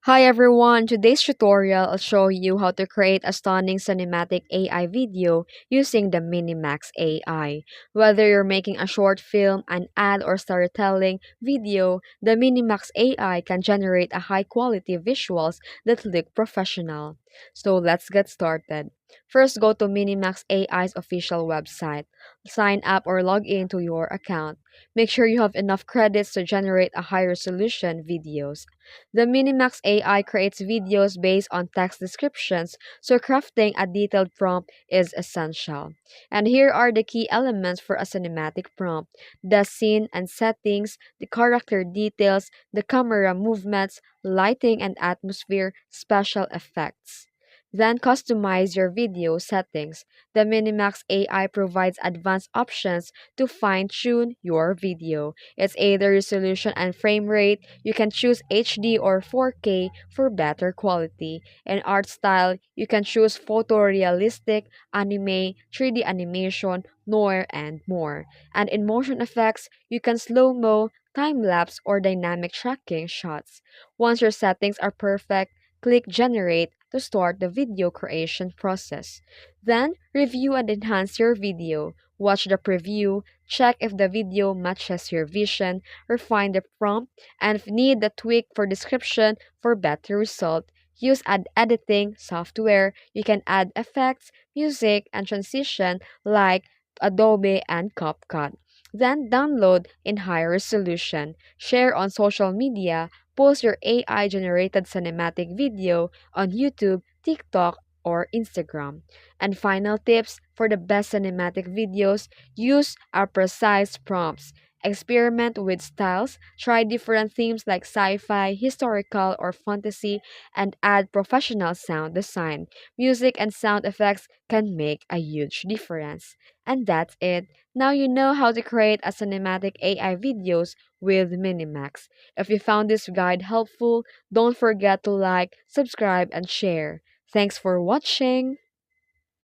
Hi everyone, today's tutorial will show you how to create a stunning cinematic AI video using the Minimax AI. Whether you're making a short film, an ad, or storytelling video, the Minimax AI can generate a high quality visuals that look professional. So let's get started. First, go to Minimax AI's official website. Sign up or log in to your account. Make sure you have enough credits to generate a high resolution videos. The Minimax AI creates videos based on text descriptions, so crafting a detailed prompt is essential. And here are the key elements for a cinematic prompt: the scene and settings, the character details, the camera movements, lighting and atmosphere, special effects. Then customize your video settings. The Minimax AI provides advanced options to fine tune your video. It's either resolution and frame rate. You can choose HD or 4K for better quality. In art style, you can choose photorealistic, anime, 3D animation, noir, and more. And in motion effects, you can slow-mo, time-lapse, or dynamic tracking shots. Once your settings are perfect, click Generate to start the video creation process. Then, review and enhance your video. Watch the preview, check if the video matches your vision, refine the prompt, and if need the tweak for description for better result. Use ad editing software. You can add effects, music, and transition like Adobe and CapCut. Then download in high resolution. Share on social media. Post your AI generated cinematic video on YouTube, TikTok, or Instagram. And final tips for the best cinematic videos: use our precise prompts. Experiment with styles, try different themes like sci fi, historical, or fantasy, and add professional sound design. Music and sound effects can make a huge difference. And that's it. Now you know how to create a cinematic AI videos with Minimax. If you found this guide helpful, don't forget to like, subscribe, and share. Thanks for watching.